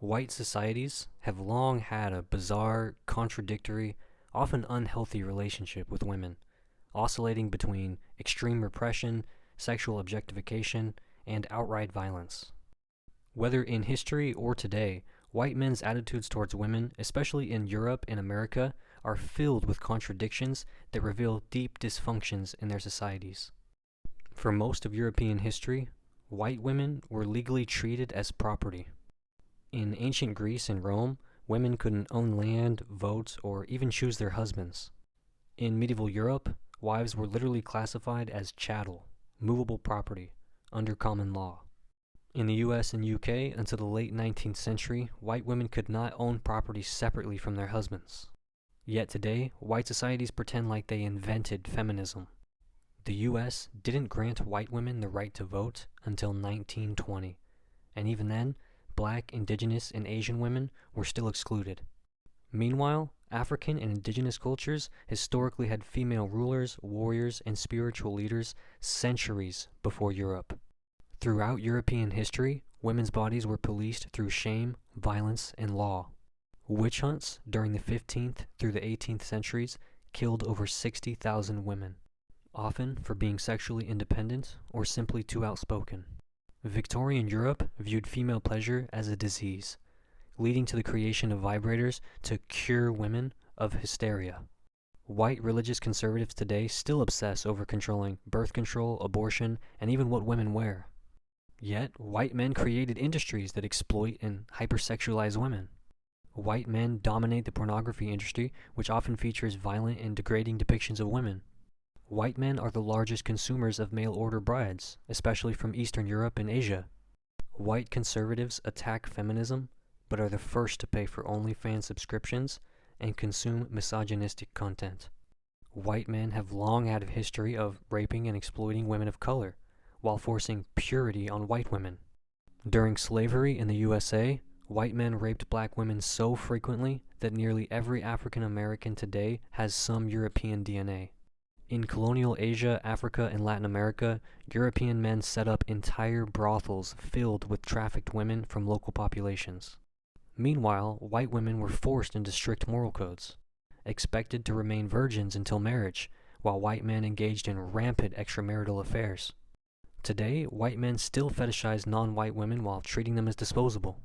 White societies have long had a bizarre, contradictory, often unhealthy relationship with women, oscillating between extreme repression, sexual objectification, and outright violence. Whether in history or today, white men's attitudes towards women, especially in Europe and America, are filled with contradictions that reveal deep dysfunctions in their societies. For most of European history, white women were legally treated as property. In ancient Greece and Rome, women couldn't own land, vote, or even choose their husbands. In medieval Europe, wives were literally classified as chattel, movable property, under common law. In the US and UK, until the late 19th century, white women could not own property separately from their husbands. Yet today, white societies pretend like they invented feminism. The US didn't grant white women the right to vote until 1920, and even then, Black, Indigenous, and Asian women were still excluded. Meanwhile, African and Indigenous cultures historically had female rulers, warriors, and spiritual leaders centuries before Europe. Throughout European history, women's bodies were policed through shame, violence, and law. Witch hunts during the 15th through the 18th centuries killed over 60,000 women, often for being sexually independent or simply too outspoken. Victorian Europe viewed female pleasure as a disease, leading to the creation of vibrators to cure women of hysteria. White religious conservatives today still obsess over controlling birth control, abortion, and even what women wear. Yet, white men created industries that exploit and hypersexualize women. White men dominate the pornography industry, which often features violent and degrading depictions of women. White men are the largest consumers of mail-order brides, especially from Eastern Europe and Asia. White conservatives attack feminism, but are the first to pay for OnlyFans subscriptions and consume misogynistic content. White men have long had a history of raping and exploiting women of color, while forcing purity on white women. During slavery in the USA, white men raped black women so frequently that nearly every African American today has some European DNA. In colonial Asia, Africa, and Latin America, European men set up entire brothels filled with trafficked women from local populations. Meanwhile, white women were forced into strict moral codes, expected to remain virgins until marriage, while white men engaged in rampant extramarital affairs. Today, white men still fetishize non-white women while treating them as disposable.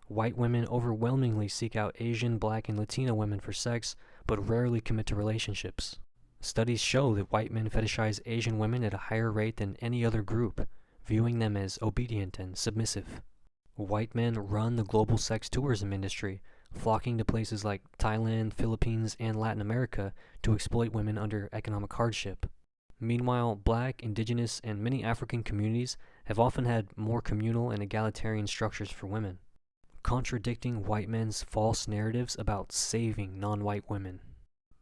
White women overwhelmingly seek out Asian, Black, and Latino women for sex, but rarely commit to relationships. Studies show that white men fetishize Asian women at a higher rate than any other group, viewing them as obedient and submissive. White men run the global sex tourism industry, flocking to places like Thailand, Philippines, and Latin America to exploit women under economic hardship. Meanwhile, Black, Indigenous, and many African communities have often had more communal and egalitarian structures for women, contradicting white men's false narratives about saving non-white women.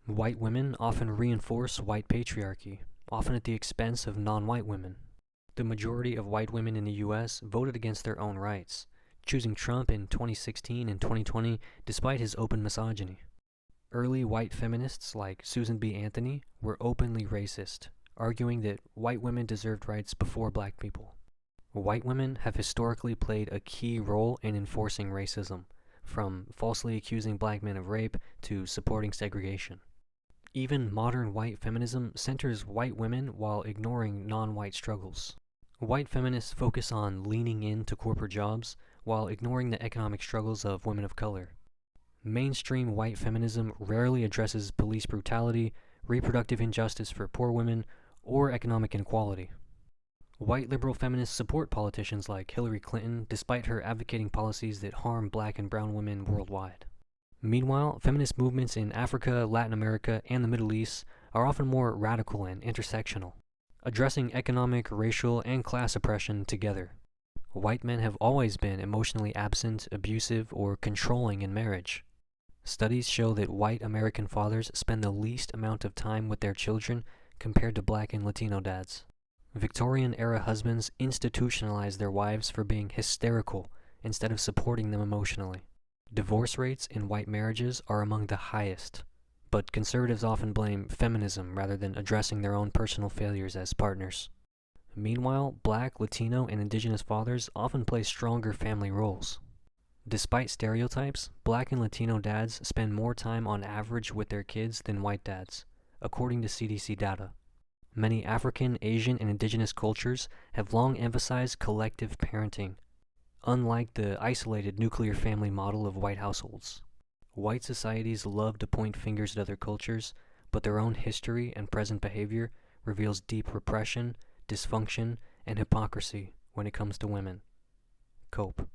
White women often reinforce white patriarchy, often at the expense of non-white women. The majority of white women in the US voted against their own rights, choosing Trump in 2016 and 2020 despite his open misogyny. Early white feminists like Susan B. Anthony were openly racist, arguing that white women deserved rights before black people. White women have historically played a key role in enforcing racism, from falsely accusing black men of rape to supporting segregation. Even modern white feminism centers white women while ignoring non-white struggles. White feminists focus on leaning into corporate jobs while ignoring the economic struggles of women of color. Mainstream white feminism rarely addresses police brutality, reproductive injustice for poor women, or economic inequality. White liberal feminists support politicians like Hillary Clinton despite her advocating policies that harm black and brown women worldwide. Meanwhile, feminist movements in Africa, Latin America, and the Middle East are often more radical and intersectional, addressing economic, racial, and class oppression together. White men have always been emotionally absent, abusive, or controlling in marriage. Studies show that white American fathers spend the least amount of time with their children compared to Black and Latino dads. Victorian-era husbands institutionalized their wives for being hysterical instead of supporting them emotionally. Divorce rates in white marriages are among the highest, but conservatives often blame feminism rather than addressing their own personal failures as partners. Meanwhile, Black, Latino, and Indigenous fathers often play stronger family roles. Despite stereotypes, Black and Latino dads spend more time on average with their kids than white dads, according to CDC data. Many African, Asian, and indigenous cultures have long emphasized collective parenting, unlike the isolated nuclear family model of white households. White societies love to point fingers at other cultures, but their own history and present behavior reveals deep repression, dysfunction, and hypocrisy when it comes to women. Cope.